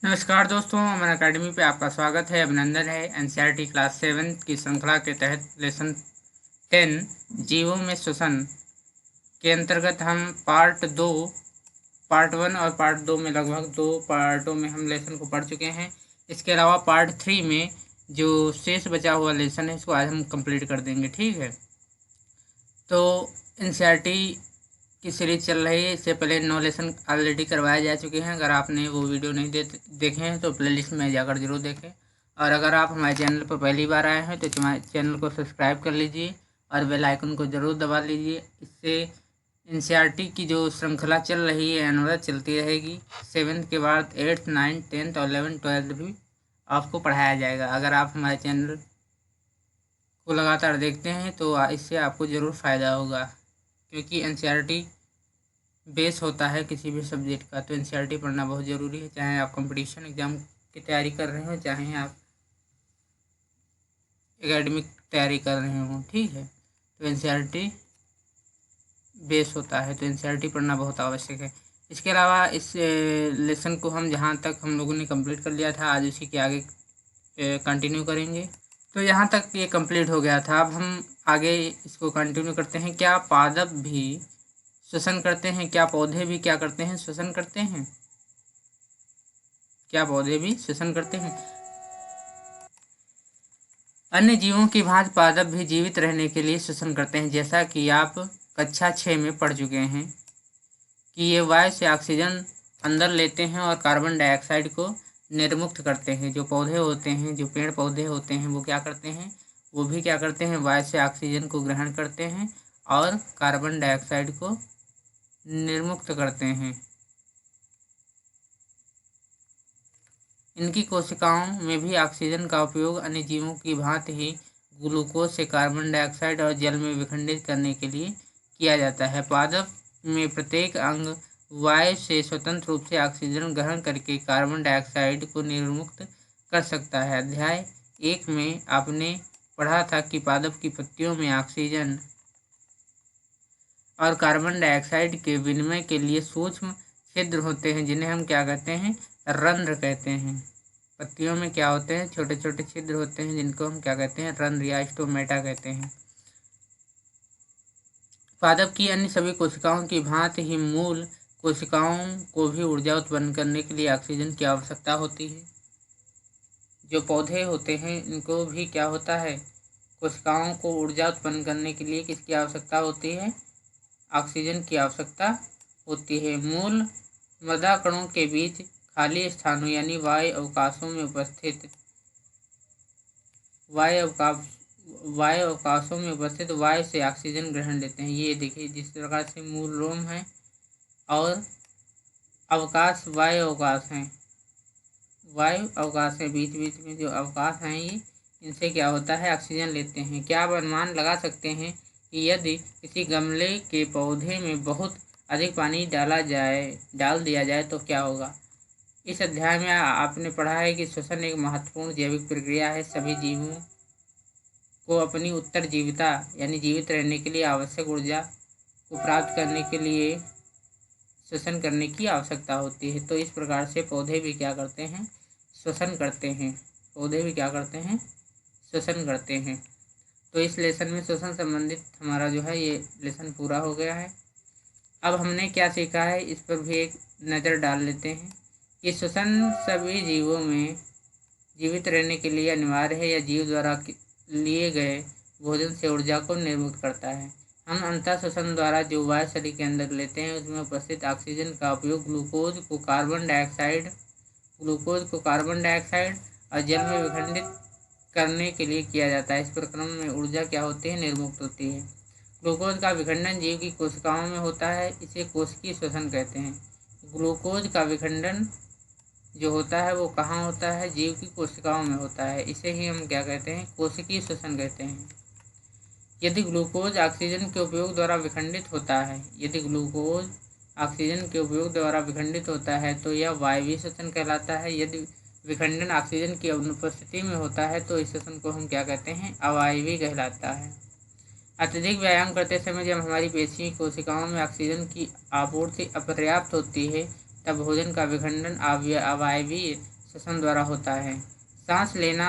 नमस्कार दोस्तों, अमन अकेडमी पे आपका स्वागत है। अभिनंदन है। एनसीईआरटी क्लास 7 की श्रृंखला के तहत लेसन 10 जीवों में श्वसन के अंतर्गत हम पार्ट 1 और पार्ट 2 में लगभग 2 पार्टों में हम लेसन को पढ़ चुके हैं। इसके अलावा पार्ट 3 में जो शेष बचा हुआ लेसन है इसको आज हम कंप्लीट कर देंगे। ठीक है, तो एनसीईआरटी की सीरीज चल रही है। इससे पहले 9 लेसन ऑलरेडी करवाए जा चुके हैं। अगर आपने वो वीडियो नहीं देखे हैं तो प्लेलिस्ट में जाकर जरूर देखें। और अगर आप हमारे चैनल पर पहली बार आए हैं तो चैनल को सब्सक्राइब कर लीजिए और बेल आइकन को ज़रूर दबा लीजिए। इससे एनसीईआरटी की जो श्रृंखला चल रही है अनवरत चलती रहेगी। 7th के बाद 8th 9th 10th और 11th 12th भी आपको पढ़ाया जाएगा। अगर आप हमारे चैनल को लगातार देखते हैं तो इससे आपको ज़रूर फ़ायदा होगा, क्योंकि एनसीईआरटी बेस होता है किसी भी सब्जेक्ट का। तो एनसीईआरटी पढ़ना बहुत ज़रूरी है, चाहे आप कंपटीशन एग्ज़ाम की तैयारी कर रहे हो, चाहे आप एकेडमिक तैयारी कर रहे हो। ठीक है, तो एनसीईआरटी बेस होता है, तो एनसीईआरटी पढ़ना बहुत आवश्यक है। इसके अलावा इस लेसन को हम जहाँ तक हम लोगों ने कंप्लीट कर लिया था, आज उसी के आगे कंटिन्यू करेंगे। तो यहाँ तक ये कंप्लीट हो गया था। अब हम आगे इसको कंटिन्यू करते हैं। क्या पादप भी श्वसन करते हैं? क्या पौधे भी क्या करते हैं? श्वसन करते हैं। क्या पौधे भी श्वसन करते हैं? अन्य जीवों की भांति पादप भी जीवित रहने के लिए श्वसन करते हैं। जैसा कि आप कक्षा 6 में पढ़ चुके हैं कि ये वायु से ऑक्सीजन अंदर लेते हैं और कार्बन डाइऑक्साइड को निर्मुक्त करते हैं। जो पौधे होते हैं, जो पेड़ पौधे होते हैं, वो क्या करते हैं? वो भी क्या करते हैं? वायु से ऑक्सीजन को ग्रहण करते हैं और कार्बन डाइऑक्साइड को निर्मुक्त करते हैं। इनकी कोशिकाओं में भी ऑक्सीजन का उपयोग अन्य जीवों की भांति ही ग्लूकोज से कार्बन डाइऑक्साइड और जल में विखंडित करने के लिए किया जाता है। पादप में प्रत्येक अंग वायु से स्वतंत्र रूप से ऑक्सीजन ग्रहण करके कार्बन डाइऑक्साइड को निर्मुक्त कर सकता है। अध्याय 1 में आपने पढ़ा था कि पादप की पत्तियों में ऑक्सीजन और कार्बन डाइऑक्साइड के विनिमय के लिए सूक्ष्म छिद्र होते हैं, जिन्हें हम क्या कहते हैं? रंध्र कहते हैं। पत्तियों में क्या होते हैं? छोटे छोटे छिद्र होते हैं, जिनको हम क्या कहते हैं? रंध्र या स्टोमेटा कहते हैं। पादप की अन्य सभी कोशिकाओं की भांति ही मूल कोशिकाओं को भी ऊर्जा उत्पन्न करने के लिए ऑक्सीजन की आवश्यकता होती है। जो पौधे होते हैं इनको भी क्या होता है? कोशिकाओं को ऊर्जा उत्पन्न करने के लिए किसकी आवश्यकता होती है? ऑक्सीजन की आवश्यकता होती है। मूल मृदा कणों के बीच खाली स्थानों यानी वायु अवकाशों में उपस्थित वायु से ऑक्सीजन ग्रहण लेते हैं। ये देखिए, जिस प्रकार से मूल रोम है और अवकाश वायु अवकाश हैं, बीच बीच में जो अवकाश हैं, ये इनसे क्या होता है? ऑक्सीजन लेते हैं। क्या आप अनुमान लगा सकते हैं कि यदि किसी गमले के पौधे में बहुत अधिक पानी डाल दिया जाए तो क्या होगा? इस अध्याय में आपने पढ़ा है कि श्वसन एक महत्वपूर्ण जैविक प्रक्रिया है। सभी जीवों को अपनी उत्तरजीविता यानी जीवित रहने के लिए आवश्यक ऊर्जा को प्राप्त करने के लिए श्वसन करने की आवश्यकता होती है। तो इस प्रकार से पौधे भी क्या करते हैं? श्वसन करते हैं। पौधे भी क्या करते हैं? श्वसन करते हैं। तो इस लेसन में श्वसन संबंधित हमारा जो है ये लेसन पूरा हो गया है। अब हमने क्या सीखा है इस पर भी एक नज़र डाल लेते हैं कि श्वसन सभी जीवों में जीवित रहने के लिए अनिवार्य है या जीव द्वारा लिए गए भोजन से ऊर्जा को निर्मुक्त करता है। हम अंतः श्वसन द्वारा जो वायु शरीर के अंदर लेते हैं उसमें उपस्थित ऑक्सीजन का उपयोग ग्लूकोज को कार्बन डाइऑक्साइड और जल में विखंडित करने के लिए किया जाता है। इस प्रक्रम में ऊर्जा क्या होती है? निर्मुक्त होती है। ग्लूकोज का विखंडन जीव की कोशिकाओं में होता है, इसे कोशिकीय श्वसन कहते हैं। ग्लूकोज का विखंडन जो होता है वो कहाँ होता है? जीव की कोशिकाओं में होता है। इसे ही हम क्या कहते हैं? कोशिकीय श्वसन कहते हैं। यदि ग्लूकोज ऑक्सीजन के उपयोग द्वारा विखंडित होता है तो यह वायवीय श्वसन कहलाता है। यदि विखंडन ऑक्सीजन की अनुपस्थिति में होता है तो इस श्वसन को हम क्या कहते हैं? अवायवीय कहलाता है। अत्यधिक व्यायाम करते समय जब हमारी पेशी कोशिकाओं में ऑक्सीजन की आपूर्ति अपर्याप्त होती है तब भोजन का विखंडन अवायवीय श्वसन द्वारा होता है। सांस लेना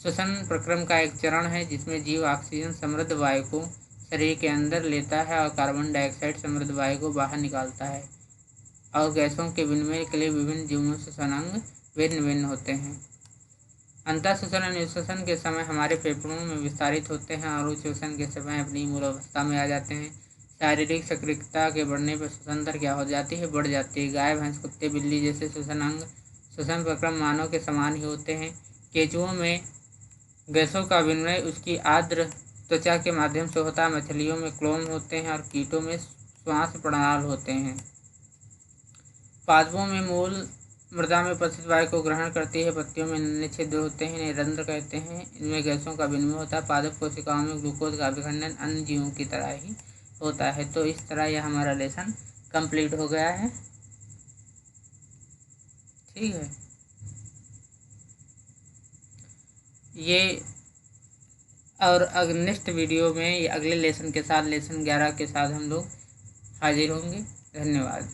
श्वसन प्रक्रम का एक चरण है जिसमें जीव ऑक्सीजन समृद्ध वायु को शरीर के अंदर लेता है और कार्बन डाइऑक्साइड समृद्ध वायु को बाहर निकालता है, और गैसों के विनिमय के लिए विभिन्न जीवों श्वसन अंग भिन्न भिन्न होते हैं। अंतः श्वसन और निःश्वसन के समय हमारे फेफड़ों में विस्तारित होते हैं और उच्चश्वसन के समय अपनी मूल अवस्था में आ जाते हैं। शारीरिक सक्रियता के बढ़ने पर श्वसन दर क्या हो जाती है? बढ़ जाती है। गाय, भैंस, कुत्ते, बिल्ली जैसे श्वसन अंग श्वसन प्रक्रम मानव के समान ही होते हैं। केंचुओं में गैसों का विनिमय उसकी आर्द्र त्वचा के माध्यम से होता है। मछलियों में क्लोम होते हैं और कीटों में श्वास प्रणाल होते हैं। पादपों में मूल मृदा में उपस्थित वायु को ग्रहण करती है। पत्तियों में नन्हे छिद्र होते हैं, इन्हें रंध्र कहते हैं। इनमें गैसों का विनिमय होता है। पादप कोशिकाओं में ग्लूकोज का विखंडन अन्य जीवों की तरह ही होता है। तो इस तरह यह हमारा लेसन कंप्लीट हो गया है। ठीक है, ये और नेक्स्ट वीडियो में अगले लेसन के साथ, लेसन 11 के साथ हम लोग हाजिर होंगे। धन्यवाद।